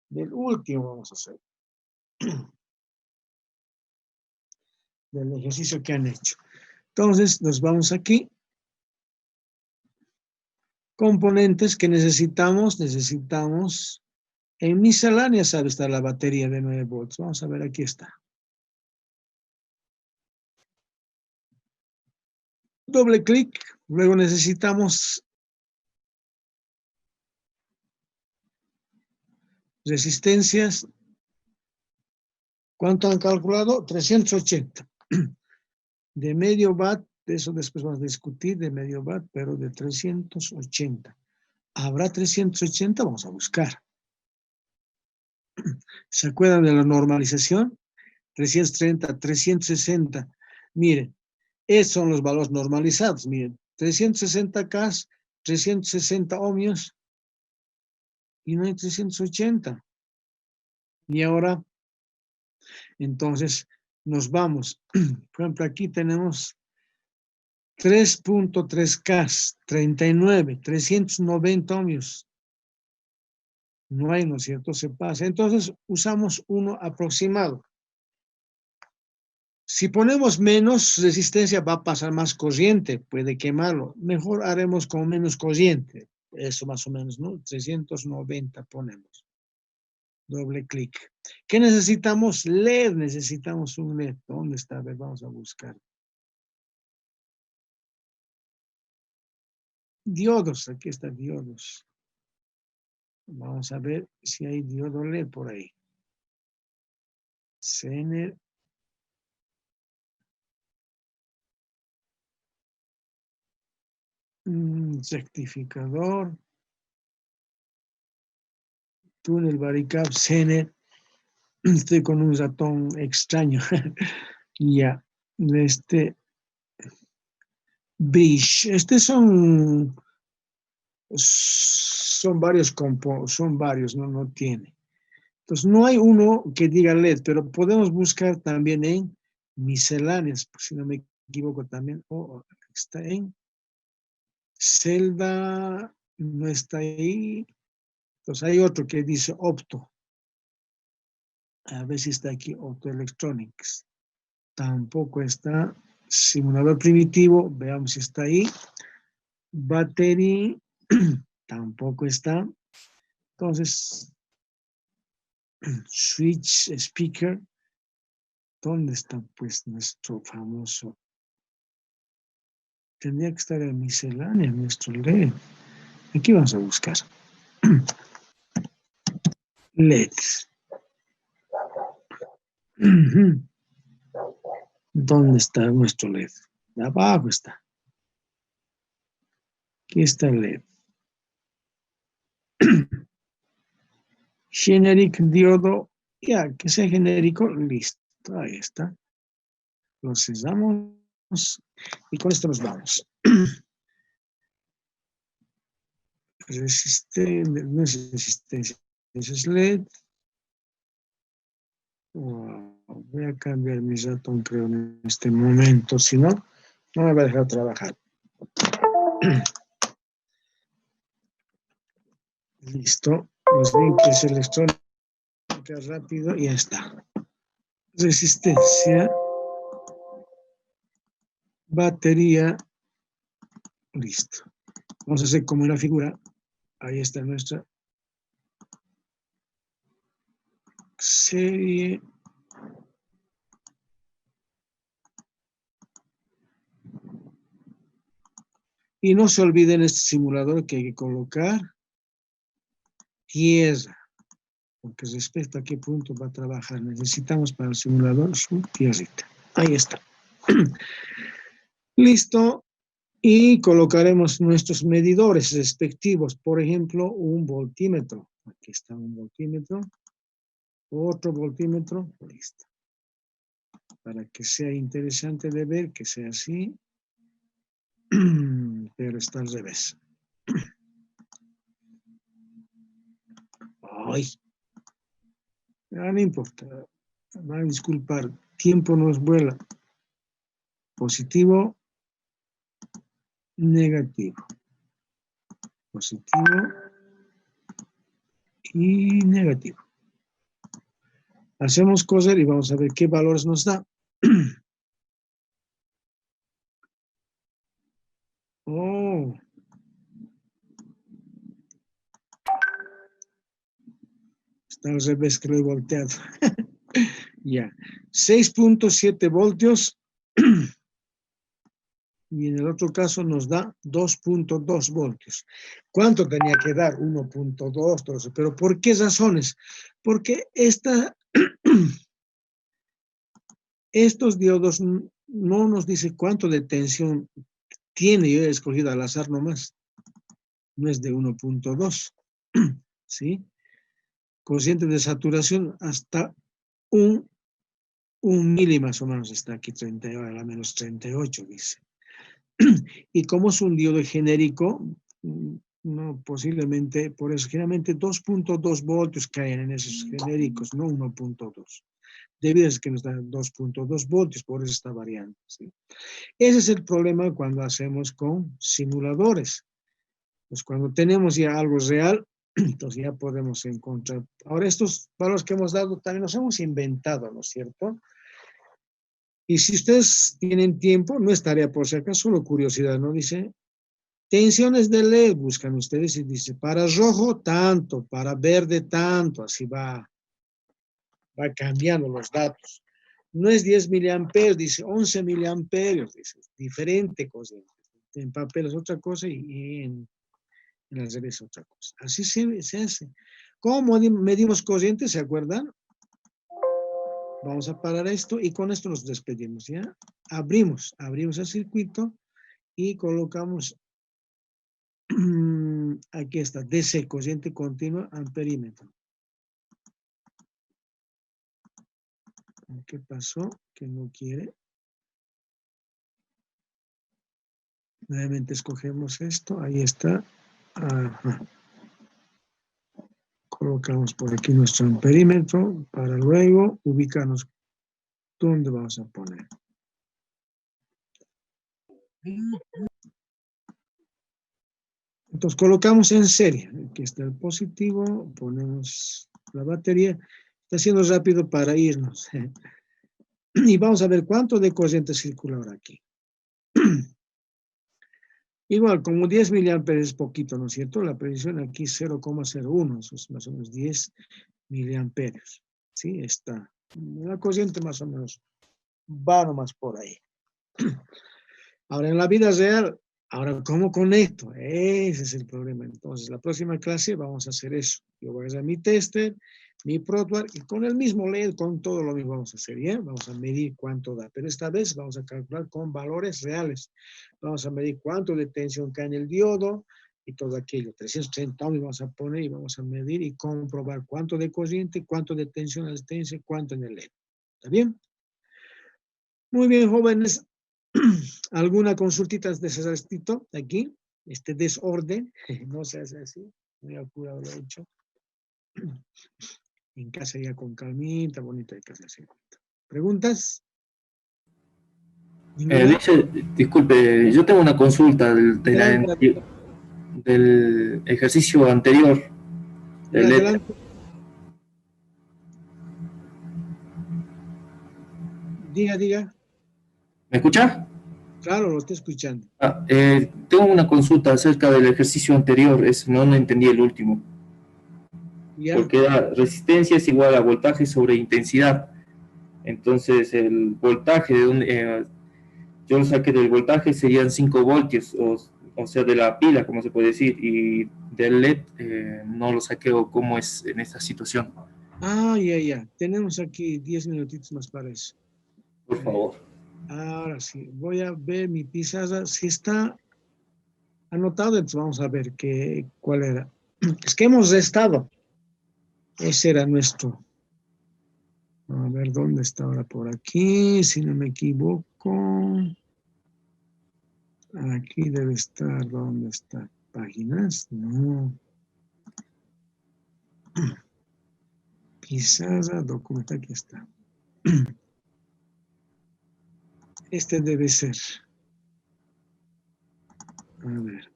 Del último vamos a hacer. Del ejercicio que han hecho. Entonces, nos vamos aquí. Componentes que necesitamos. En miscelánea sabe estar la batería de 9 volts. Vamos a ver, aquí está. Doble clic. Luego necesitamos resistencias. ¿Cuánto han calculado? 380. De medio watt, de eso después vamos a discutir, de medio watt, pero de 380. ¿Habrá 380? Vamos a buscar. ¿Se acuerdan de la normalización? 330, 360. Miren, esos son los valores normalizados. Miren, 360 K, 360 ohmios, y no hay 380. Y ahora, entonces, nos vamos. Por ejemplo, aquí tenemos 3.3K, 39, 390 ohmios. No hay, ¿no es cierto? Se pasa. Entonces, usamos uno aproximado. Si ponemos menos resistencia, va a pasar más corriente, puede quemarlo. Mejor haremos con menos corriente. Eso más o menos, ¿no? 390 ponemos. Doble clic. ¿Qué necesitamos? LED. Necesitamos un LED. ¿Dónde está? A ver, vamos a buscar. Diodos. Aquí está diodos. Vamos a ver si hay diodo LED por ahí. Zener. Rectificador. Túnel Varicap, Zener. Estoy con un ratón extraño. Ya. Bish. Son varios, no tiene. Entonces, no hay uno que diga LED, pero podemos buscar también en misceláneas, si no me equivoco también. Está en celda, no está ahí. Entonces, hay otro que dice opto. A ver si está aquí, optoelectronics. Tampoco está. Simulador primitivo, veamos si está ahí. Battery, tampoco está. Entonces, switch, speaker. ¿Dónde está pues nuestro famoso? Tendría que estar en miscelánea, nuestro LED. Aquí vamos a buscar. LED. ¿Dónde está nuestro LED? De abajo está. Aquí está el LED. Generic diodo. Ya, que sea genérico, listo. Ahí está. Lo cerramos. Y con esto nos vamos. Resistencia, no es resistencia, es LED. Wow, voy a cambiar mi ratón, creo, en este momento. Si no, no me va a dejar trabajar. Listo. Los links electrónicos rápido y ya está. Resistencia. Batería. Listo. Vamos a hacer como una figura. Ahí está nuestra serie. Y no se olviden este simulador que hay que colocar tierra, porque respecto a qué punto va a trabajar, necesitamos para el simulador su tierrita. Ahí está. Listo. Y colocaremos nuestros medidores respectivos. Por ejemplo, un voltímetro. Aquí está un voltímetro. Otro voltímetro. Listo. Para que sea interesante de ver, que sea así. Pero está al revés. Ay. No importa. Van a disculpar. Tiempo nos vuela. Positivo, negativo. Positivo y negativo. Hacemos coser y vamos a ver qué valores nos da. Oh. Está al revés que lo he volteado. Ya. 6.7 voltios. Y en el otro caso nos da 2.2 voltios. ¿Cuánto tenía que dar? 1.2, todo eso. ¿Pero por qué razones? Porque estos diodos no nos dice cuánto de tensión tiene. Yo he escogido al azar nomás. No es de 1.2. ¿Sí? Cociente de saturación hasta un mili más o menos está aquí, 38, a la menos 38 dice. Y como es un diodo genérico, no, posiblemente, por eso generalmente 2.2 voltios caen en esos genéricos, no 1.2. Debido a que nos dan 2.2 voltios, por eso está variando. ¿Sí? Ese es el problema cuando hacemos con simuladores. Pues cuando tenemos ya algo real, entonces ya podemos encontrar. Ahora estos valores que hemos dado también los hemos inventado, ¿no es cierto? Y si ustedes tienen tiempo, no es tarea por si acaso, solo curiosidad, ¿no? Dice, tensiones de LED, buscan ustedes y dice, para rojo tanto, para verde tanto, así va cambiando los datos. No es 10 miliamperios, dice 11 miliamperios, dice, diferente cosa. En papel es otra cosa y en las redes es otra cosa. Así se hace. ¿Cómo medimos corriente? ¿Se acuerdan? Vamos a parar esto y con esto nos despedimos, ¿ya? Abrimos el circuito y colocamos, aquí está, DC, corriente continua, amperímetro. ¿Qué pasó? Que no quiere. Nuevamente escogemos esto, ahí está. Ajá. Colocamos por aquí nuestro amperímetro para luego ubicarnos dónde vamos a poner. Entonces colocamos en serie. Aquí está el positivo, ponemos la batería. Está siendo rápido para irnos. Y vamos a ver cuánto de corriente circula ahora aquí. Igual, como 10 miliamperes es poquito, ¿no es cierto? La precisión aquí 0,01, eso es más o menos 10 miliamperios. ¿Sí? Está. La corriente más o menos va nomás por ahí. Ahora, en la vida real, ahora, ¿cómo conecto? Ese es el problema. Entonces, la próxima clase vamos a hacer eso. Yo voy a hacer mi tester, mi protoar, y con el mismo LED, con todo lo mismo vamos a hacer, ¿ya? Vamos a medir cuánto da. Pero esta vez vamos a calcular con valores reales. Vamos a medir cuánto de tensión cae en el diodo y todo aquello. 330 ohms vamos a poner y vamos a medir y comprobar cuánto de corriente, cuánto de tensión en la resistencia, cuánto en el LED. ¿Está bien? Muy bien, jóvenes. ¿Alguna consultita de César Estito aquí? Este desorden, no se hace así, muy apurado lo he hecho. En casa ya con calmita, bonita de casa. ¿Preguntas? Disculpe, yo tengo una consulta del ejercicio anterior. Adelante. Diga. ¿Me escucha? Claro, lo estoy escuchando. Tengo una consulta acerca del ejercicio anterior, no entendí el último. ¿Ya? Porque la resistencia es igual a voltaje sobre intensidad. Entonces, el voltaje, yo lo saqué del voltaje, serían 5 voltios, o sea, de la pila, como se puede decir, y del LED no lo saqué, o cómo es en esta situación. Ya. Tenemos aquí 10 minutitos más para eso. Por favor. Ahora sí, voy a ver mi pizarra. Si está anotado, entonces vamos a ver cuál era. Es que hemos restado. Ese era nuestro. A ver, ¿dónde está ahora? Por aquí, si no me equivoco. Aquí debe estar. ¿Dónde está? ¿Páginas? No. Quizás el documento aquí está. Este debe ser. A ver.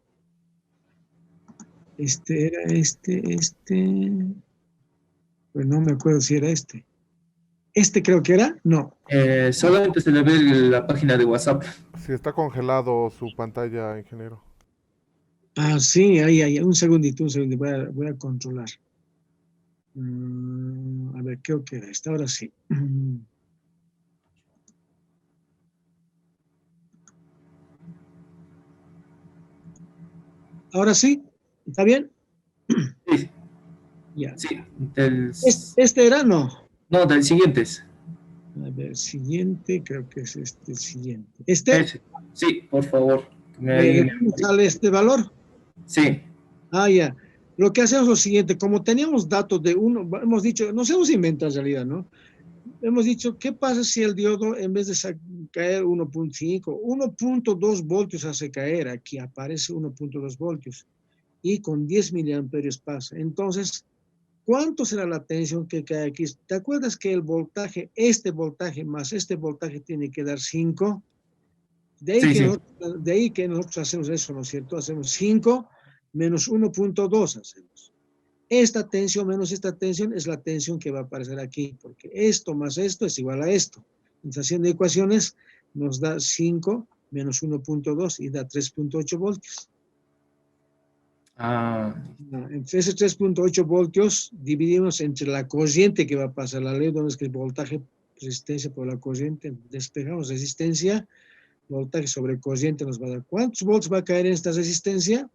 Este era este. Pues no me acuerdo si era este. ¿Este creo que era? No. Solamente se le ve la página de WhatsApp. Si está congelado su pantalla, ingeniero. Ah, sí, ahí. Un segundito. Voy a controlar. A ver, creo que era esta. Ahora sí. Ahora sí. ¿Está bien? Sí, Ya. sí. ¿Este era? No. No, del siguiente. A ver, siguiente, creo que es este siguiente. ¿Este? Ese. Sí, por favor. ¿Sale este valor? Sí. Ah, ya. Lo que hacemos es lo siguiente, como teníamos datos de uno, hemos dicho, nos hemos inventado en realidad, ¿no? Hemos dicho, ¿qué pasa si el diodo, en vez de caer 1.5, 1.2 voltios hace caer? Aquí aparece 1.2 voltios. Y con 10 miliamperios pasa. Entonces, ¿cuánto será la tensión que cae aquí? ¿Te acuerdas que el voltaje, este voltaje más este voltaje tiene que dar 5? De ahí que nosotros hacemos eso, ¿no es cierto? Hacemos 5 menos 1.2 hacemos. Esta tensión menos esta tensión es la tensión que va a aparecer aquí, porque esto más esto es igual a esto. Entonces, haciendo ecuaciones, nos da 5 menos 1.2 y da 3.8 voltios. Entonces, ese 3.8 voltios dividimos entre la corriente que va a pasar, la ley donde es que el voltaje, resistencia por la corriente, despejamos resistencia, voltaje sobre corriente nos va a dar. ¿Cuántos volts va a caer en esta resistencia?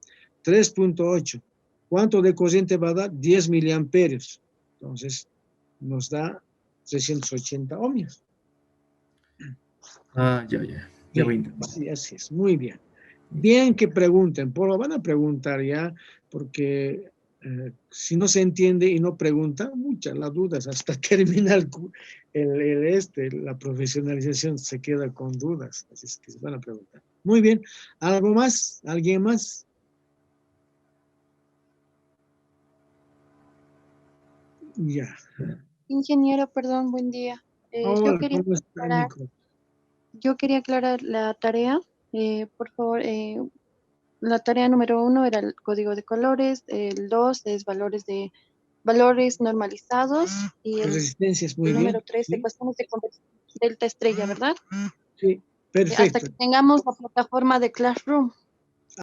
3.8. ¿Cuánto de corriente va a dar? 10 miliamperios. Entonces, nos da 380 ohmios. Ya voy a intentar. Sí, así es, muy bien. Bien que pregunten, por lo van a preguntar ya, porque si no se entiende y no preguntan, muchas las dudas, hasta terminar la profesionalización se queda con dudas, así es que se van a preguntar. Muy bien, ¿algo más? ¿Alguien más? Ya. Ingeniero, perdón, buen día. Hola, ¿cómo está, Nico? Yo quería aclarar la tarea. Por favor, la tarea número 1 era el código de colores, el 2 es valores normalizados y el Resistencias, muy bien. número 3 ¿Sí? ecuaciones de conversión delta estrella, ¿verdad? Sí, perfecto. Hasta que tengamos la plataforma de Classroom.